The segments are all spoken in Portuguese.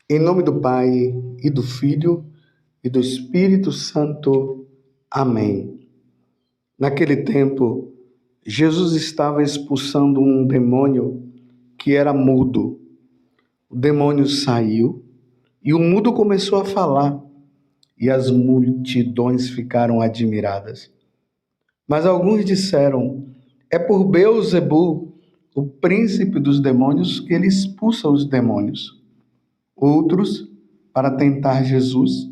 Em nome do Pai, e do Filho, e do Espírito Santo. Amém. Naquele tempo, Jesus estava expulsando um demônio que era mudo. O demônio saiu e o mudo começou a falar, e as multidões ficaram admiradas. Mas alguns disseram: é por Beelzebu, o príncipe dos demônios, que ele expulsa os demônios. Outros, para tentar Jesus,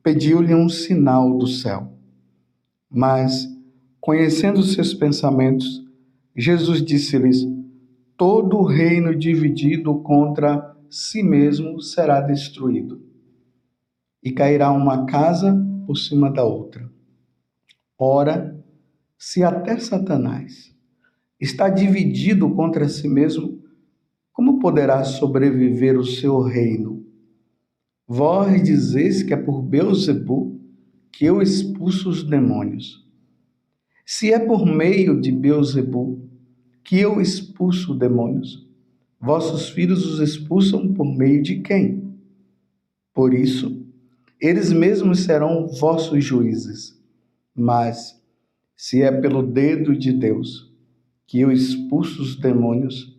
pediu-lhe um sinal do céu. Mas, conhecendo seus pensamentos, Jesus disse-lhes: todo reino dividido contra si mesmo será destruído, e cairá uma casa por cima da outra. Ora, se até Satanás está dividido contra si mesmo, como poderá sobreviver o seu reino? Vós dizeis que é por Beelzebu que eu expulso os demônios. Se é por meio de Beelzebu que eu expulso demônios, vossos filhos os expulsam por meio de quem? Por isso, eles mesmos serão vossos juízes. Mas, se é pelo dedo de Deus que eu expulso os demônios,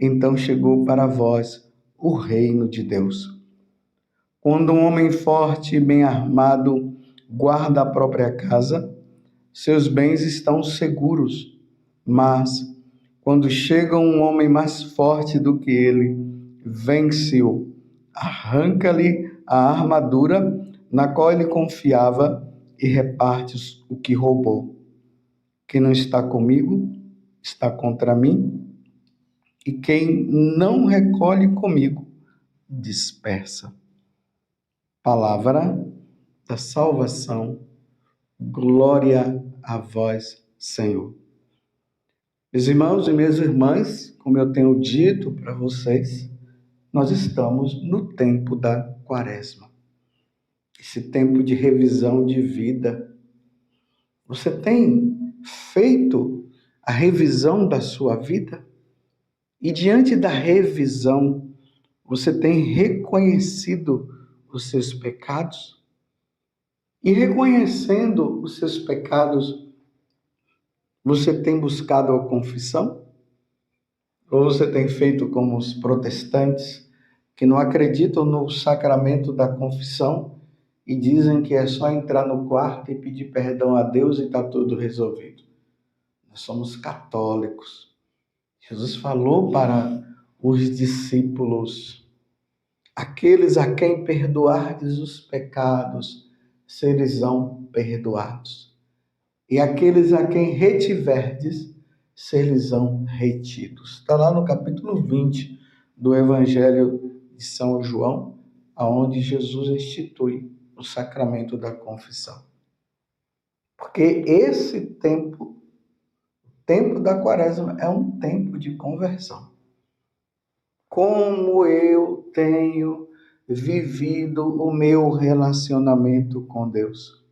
então chegou para vós o reino de Deus. Quando um homem forte e bem armado guarda a própria casa, seus bens estão seguros. Mas, quando chega um homem mais forte do que ele, vence-o, arranca-lhe a armadura na qual ele confiava e reparte o que roubou. Quem não está comigo, está contra mim, e quem não recolhe comigo, dispersa. Palavra da salvação, glória a vós, Senhor. Meus irmãos e minhas irmãs, como eu tenho dito para vocês, nós estamos no tempo da Quaresma. Esse tempo de revisão de vida. Você tem feito a revisão da sua vida? E diante da revisão, você tem reconhecido os seus pecados? E reconhecendo os seus pecados, você tem buscado a confissão? Ou você tem feito como os protestantes, que não acreditam no sacramento da confissão e dizem que é só entrar no quarto e pedir perdão a Deus e está tudo resolvido? Nós somos católicos. Jesus falou para os discípulos: aqueles a quem perdoardes os pecados, serão perdoados. E aqueles a quem retiverdes, serão retidos. Está lá no capítulo 20 do Evangelho de São João, aonde Jesus institui o sacramento da confissão. Porque esse tempo, o tempo da Quaresma, é um tempo de conversão. Como eu tenho vivido o meu relacionamento com Deus?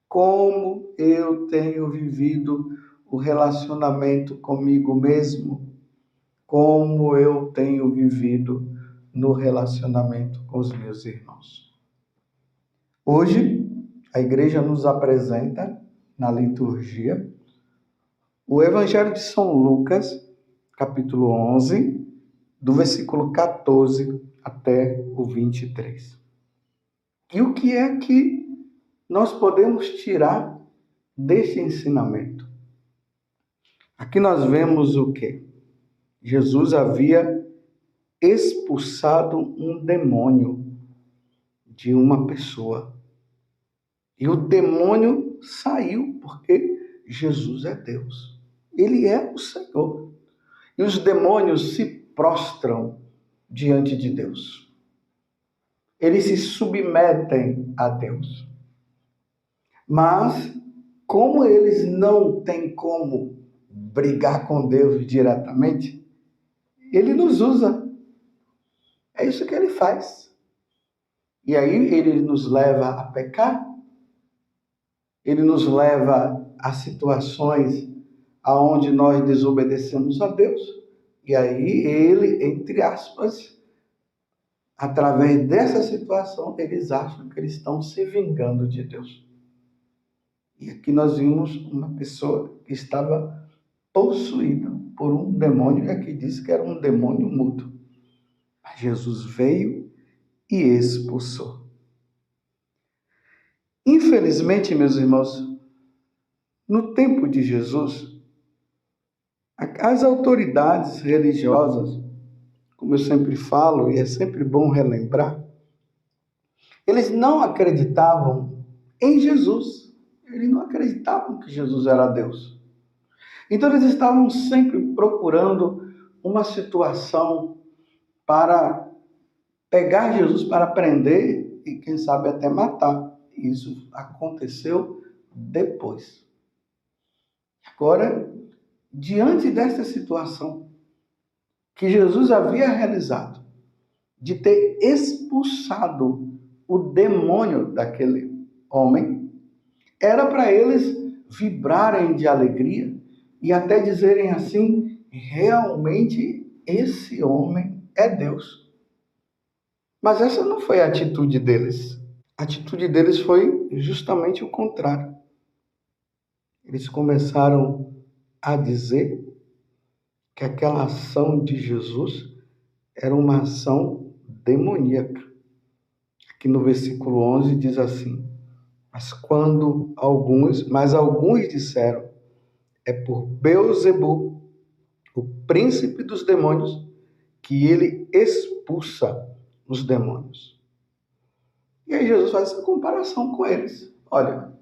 Como eu tenho vivido o relacionamento comigo mesmo? Como eu tenho vivido no relacionamento com os meus irmãos? Hoje, a igreja nos apresenta, na liturgia, o Evangelho de São Lucas, capítulo 11, do versículo 14 até o 23. E o que é que nós podemos tirar deste ensinamento? Aqui nós vemos o quê? Jesus havia expulsado um demônio de uma pessoa. E o demônio saiu porque Jesus é Deus. Ele é o Senhor. E os demônios se prostram diante de Deus. Eles se submetem a Deus. Mas, como eles não têm como brigar com Deus diretamente, ele nos usa. É isso que ele faz. E aí ele nos leva a pecar, ele nos leva a situações aonde nós desobedecemos a Deus, e aí ele, entre aspas, através dessa situação, eles acham que eles estão se vingando de Deus. E aqui nós vimos uma pessoa que estava possuída por um demônio, e aqui diz que era um demônio mudo. Mas Jesus veio e expulsou. Infelizmente, meus irmãos, no tempo de Jesus, as autoridades religiosas, como eu sempre falo, e é sempre bom relembrar, eles não acreditavam em Jesus. Eles não acreditavam que Jesus era Deus. Então eles estavam sempre procurando uma situação para pegar Jesus, para prender e quem sabe até matar. Isso aconteceu depois. Agora, diante desta situação que Jesus havia realizado, de ter expulsado o demônio daquele homem, era para eles vibrarem de alegria e até dizerem assim: realmente esse homem é Deus. Mas essa não foi a atitude deles. A atitude deles foi justamente o contrário. Eles começaram a dizer que aquela ação de Jesus era uma ação demoníaca. Aqui no versículo 11 diz assim: mas alguns disseram, é por Beelzebu, o príncipe dos demônios, que ele expulsa os demônios. E aí Jesus faz essa comparação com eles. Olha,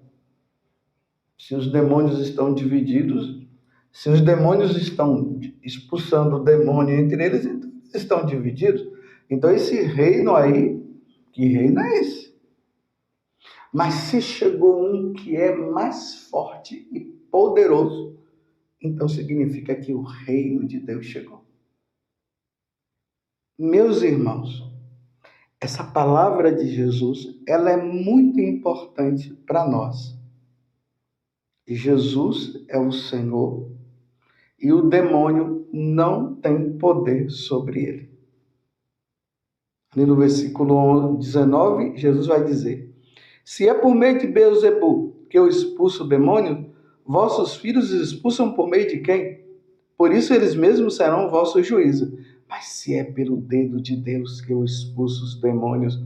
se os demônios estão divididos, se os demônios estão expulsando o demônio entre eles, então eles estão divididos. Então esse reino aí, que reino é esse? Mas se chegou um que é mais forte e poderoso, então significa que o reino de Deus chegou. Meus irmãos, essa palavra de Jesus, ela é muito importante para nós. Jesus é o Senhor e o demônio não tem poder sobre ele. Ali no versículo 19, Jesus vai dizer: se é por meio de Beelzebu que eu expulso o demônio, vossos filhos expulsam por meio de quem? Por isso eles mesmos serão o vosso juízo. Mas se é pelo dedo de Deus que eu expulso os demônios,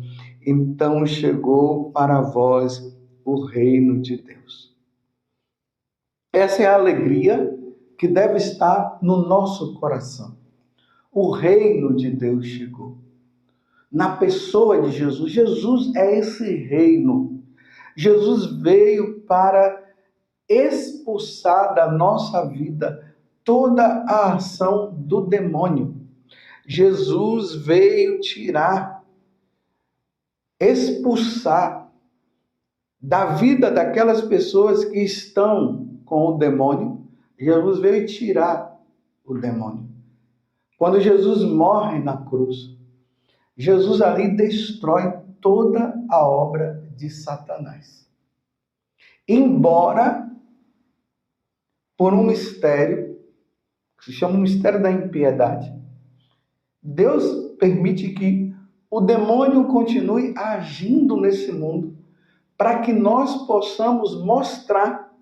então chegou para vós o reino de Deus. Essa é a alegria que deve estar no nosso coração. O reino de Deus chegou. Na pessoa de Jesus. Jesus é esse reino. Jesus veio para expulsar da nossa vida toda a ação do demônio. Jesus veio tirar, expulsar da vida daquelas pessoas que estão com o demônio. Jesus veio tirar o demônio. Quando Jesus morre na cruz, Jesus ali destrói toda a obra de Satanás. Embora, por um mistério, que se chama o mistério da impiedade, Deus permite que o demônio continue agindo nesse mundo para que nós possamos mostrar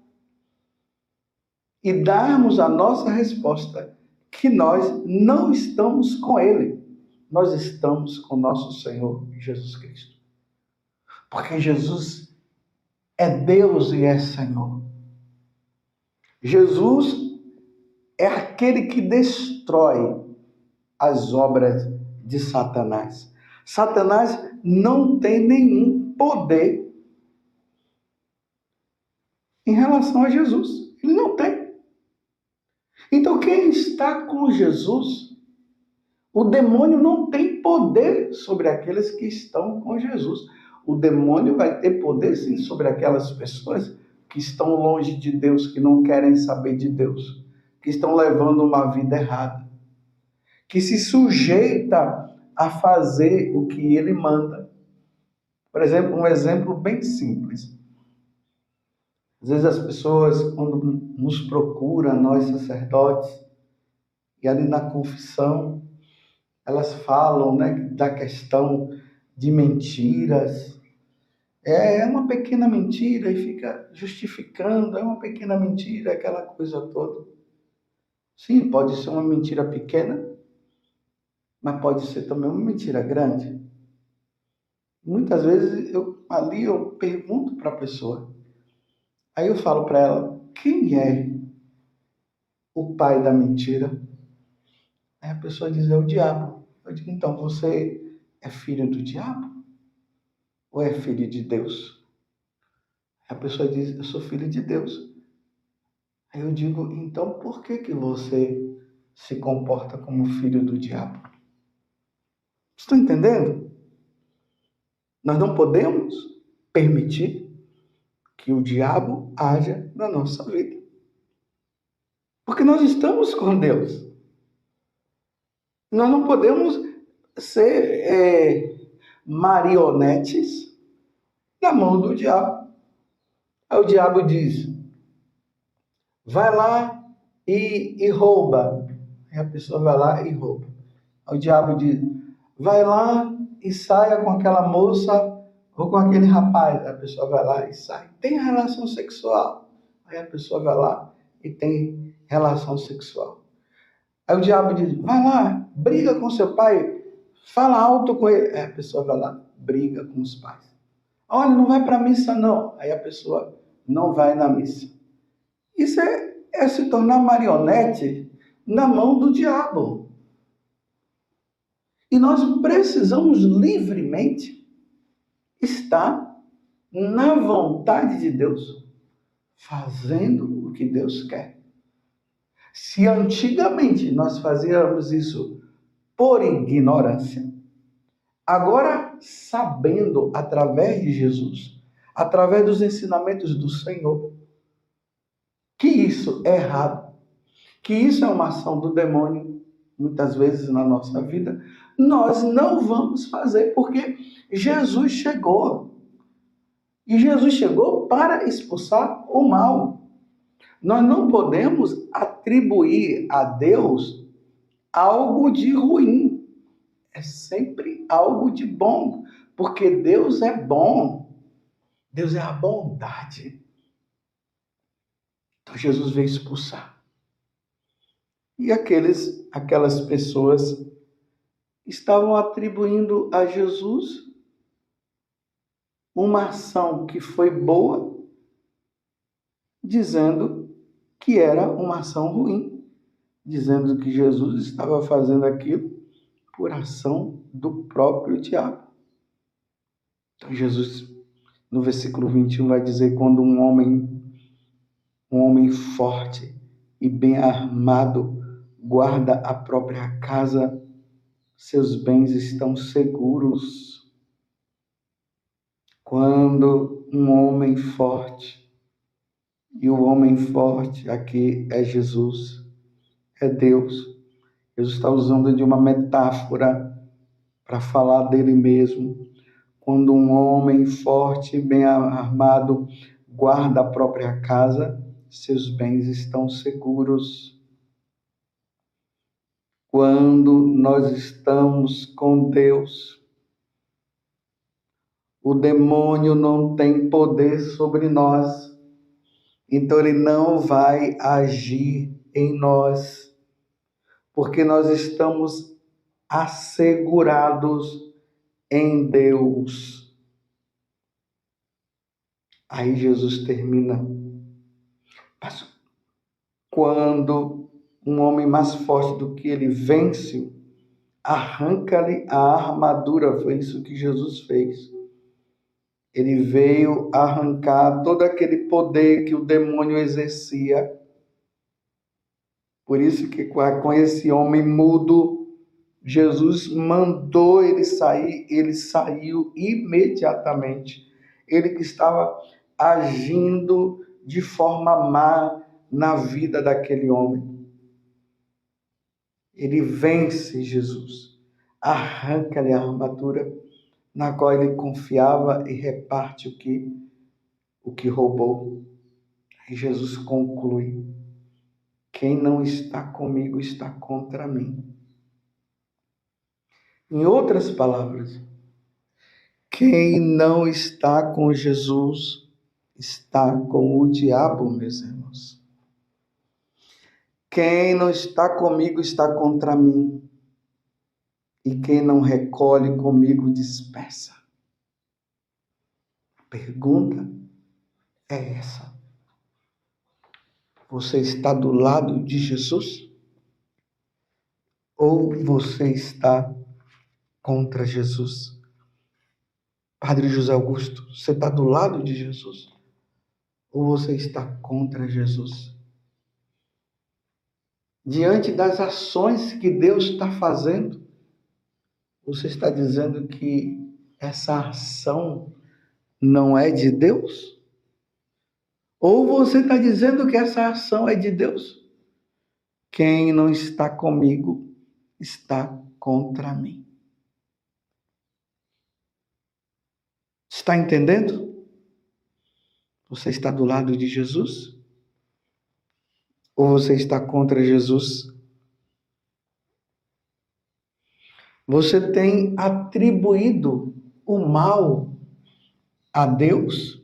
e darmos a nossa resposta que nós não estamos com ele, nós estamos com nosso Senhor Jesus Cristo. Porque Jesus é Deus e é Senhor. Jesus é aquele que destrói as obras de Satanás. Satanás não tem nenhum poder em relação a Jesus. Ele não tem. Então, quem está com Jesus, o demônio não tem poder sobre aqueles que estão com Jesus. O demônio vai ter poder, sim, sobre aquelas pessoas que estão longe de Deus, que não querem saber de Deus, que estão levando uma vida errada, que se sujeita a fazer o que ele manda. Por exemplo, um exemplo bem simples. Às vezes as pessoas, quando nos procuram, nós sacerdotes, e ali na confissão, elas falam, né, da questão de mentiras. É uma pequena mentira e fica justificando, é uma pequena mentira, aquela coisa toda. Sim, pode ser uma mentira pequena, mas pode ser também uma mentira grande. Muitas vezes eu pergunto para a pessoa, aí eu falo para ela, quem é o pai da mentira? Aí a pessoa diz, é o diabo. Eu digo, então você é filho do diabo ou é filho de Deus? Aí a pessoa diz, eu sou filho de Deus. Aí eu digo, então por que que você se comporta como filho do diabo? Estão entendendo? Nós não podemos permitir que o diabo haja na nossa vida. Porque nós estamos com Deus. Nós não podemos ser marionetes na mão do diabo. Aí o diabo diz, vai lá e rouba. Aí a pessoa vai lá e rouba. Aí o diabo diz, vai lá e saia com aquela moça ou com aquele rapaz. A pessoa vai lá e sai. Tem relação sexual. Aí a pessoa vai lá e tem relação sexual. Aí o diabo diz, vai lá, briga com seu pai, fala alto com ele. Aí a pessoa vai lá, briga com os pais. Olha, não vai para a missa não. Aí a pessoa não vai na missa. Isso é se tornar marionete na mão do diabo. E nós precisamos livremente estar na vontade de Deus, fazendo o que Deus quer. Se antigamente nós fazíamos isso por ignorância, agora sabendo através de Jesus, através dos ensinamentos do Senhor, que isso é errado, que isso é uma ação do demônio, muitas vezes na nossa vida, nós não vamos fazer, porque Jesus chegou. E Jesus chegou para expulsar o mal. Nós não podemos atribuir a Deus algo de ruim. É sempre algo de bom, porque Deus é bom. Deus é a bondade. Então Jesus veio expulsar. E aquelas pessoas estavam atribuindo a Jesus uma ação que foi boa, dizendo que era uma ação ruim, dizendo que Jesus estava fazendo aquilo por ação do próprio diabo. Então Jesus, no versículo 21, vai dizer, quando um homem forte e bem armado guarda a própria casa, seus bens estão seguros. Quando um homem forte, e o homem forte aqui é Jesus, é Deus. Jesus está usando de uma metáfora para falar dele mesmo. Quando um homem forte e bem armado guarda a própria casa, seus bens estão seguros. Quando nós estamos com Deus, o demônio não tem poder sobre nós. Então ele não vai agir em nós, porque nós estamos assegurados em Deus. Aí Jesus termina. Mas quando um homem mais forte do que ele vence, arranca-lhe a armadura. Foi isso que Jesus fez. Ele veio arrancar todo aquele poder que o demônio exercia. Por isso que com esse homem mudo, Jesus mandou ele sair, ele saiu imediatamente. Ele que estava agindo de forma má na vida daquele homem. Ele vence Jesus, arranca-lhe a armadura na qual ele confiava e reparte o que roubou. Aí Jesus conclui: quem não está comigo está contra mim. Em outras palavras, quem não está com Jesus está com o diabo, meus irmãos. Quem não está comigo está contra mim. E quem não recolhe comigo dispersa. A pergunta é essa. Você está do lado de Jesus? Ou você está contra Jesus? Padre José Augusto, você está do lado de Jesus? Ou você está contra Jesus? Diante das ações que Deus está fazendo, você está dizendo que essa ação não é de Deus? Ou você está dizendo que essa ação é de Deus? Quem não está comigo está contra mim. Está entendendo? Você está do lado de Jesus? Ou você está contra Jesus? Você tem atribuído o mal a Deus?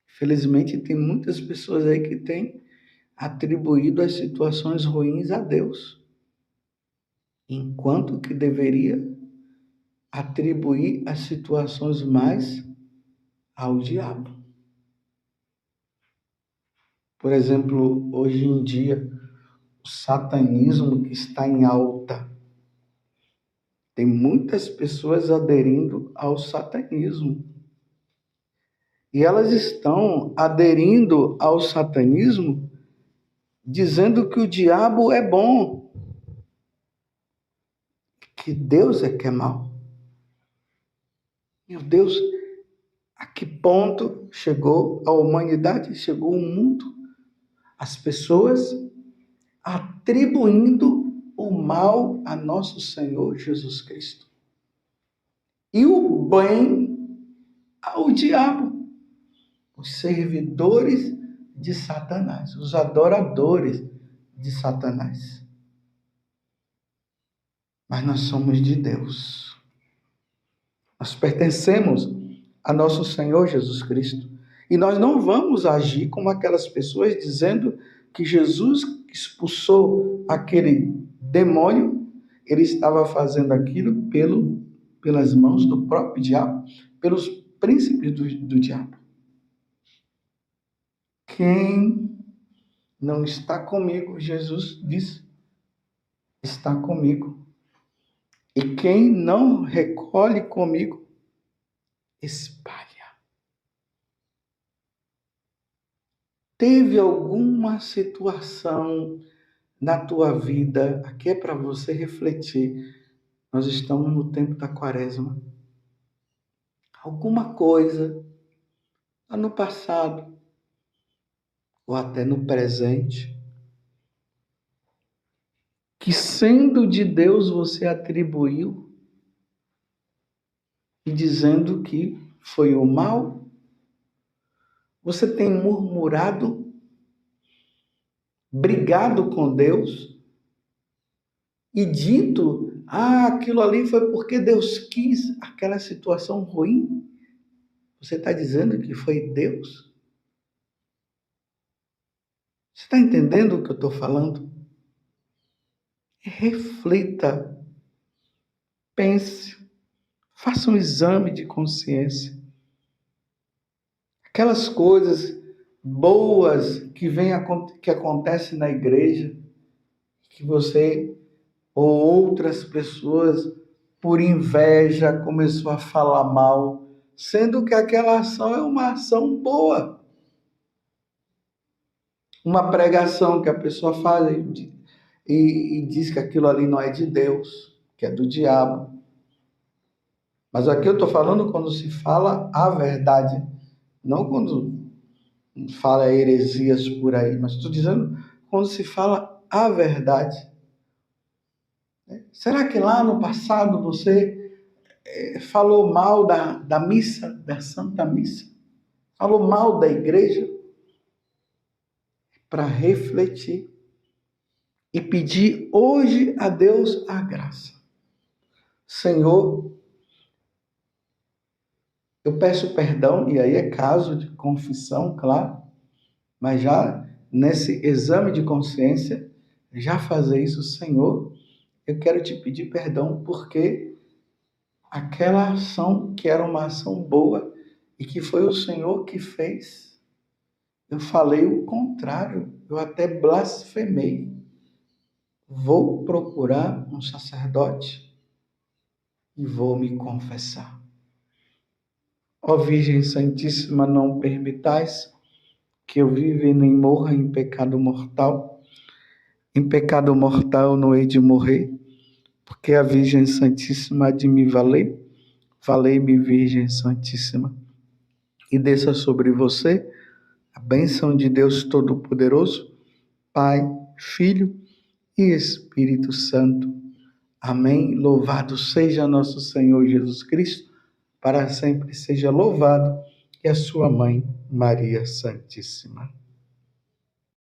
Felizmente, tem muitas pessoas aí que têm atribuído as situações ruins a Deus, enquanto que deveria atribuir as situações mais ao diabo. Por exemplo, hoje em dia, o satanismo que está em alta. Tem muitas pessoas aderindo ao satanismo. E elas estão aderindo ao satanismo dizendo que o diabo é bom, que Deus é que é mau. Meu Deus, a que ponto chegou a humanidade, chegou o mundo? As pessoas atribuindo o mal a nosso Senhor Jesus Cristo. E o bem ao diabo. Os servidores de Satanás, os adoradores de Satanás. Mas nós somos de Deus. Nós pertencemos a nosso Senhor Jesus Cristo. E nós não vamos agir como aquelas pessoas dizendo que Jesus expulsou aquele demônio, ele estava fazendo aquilo pelas mãos do próprio diabo, pelos príncipes do diabo. Quem não está comigo, Jesus diz, está comigo. E quem não recolhe comigo, espalha. Teve alguma situação na tua vida, aqui é para você refletir, nós estamos no tempo da quaresma. Alguma coisa, lá no passado, ou até no presente, que sendo de Deus você atribuiu, e dizendo que foi o mal, você tem murmurado, brigado com Deus e dito, aquilo ali foi porque Deus quis aquela situação ruim. Você está dizendo que foi Deus? Você está entendendo o que eu estou falando? Reflita, pense, faça um exame de consciência. Aquelas coisas boas que acontecem na igreja, que você ou outras pessoas, por inveja, começou a falar mal, sendo que aquela ação é uma ação boa. Uma pregação que a pessoa faz e diz que aquilo ali não é de Deus, que é do diabo. Mas aqui eu estou falando quando se fala a verdade, não quando fala heresias por aí, mas estou dizendo quando se fala a verdade. Será que lá no passado você falou mal da missa, da Santa Missa? Falou mal da igreja? Para refletir e pedir hoje a Deus a graça. Senhor, eu peço perdão, e aí é caso de confissão, claro, mas já nesse exame de consciência, já fazer isso, Senhor, eu quero te pedir perdão porque aquela ação que era uma ação boa e que foi o Senhor que fez, eu falei o contrário, eu até blasfemei. Vou procurar um sacerdote e vou me confessar. Ó Virgem Santíssima, não permitais que eu viva e nem morra em pecado mortal. Em pecado mortal não hei de morrer, porque a Virgem Santíssima há de me valer. Valei-me, Virgem Santíssima. E desça sobre você a bênção de Deus Todo-Poderoso, Pai, Filho e Espírito Santo. Amém. Louvado seja nosso Senhor Jesus Cristo, para sempre seja louvado, e a sua mãe, Maria Santíssima.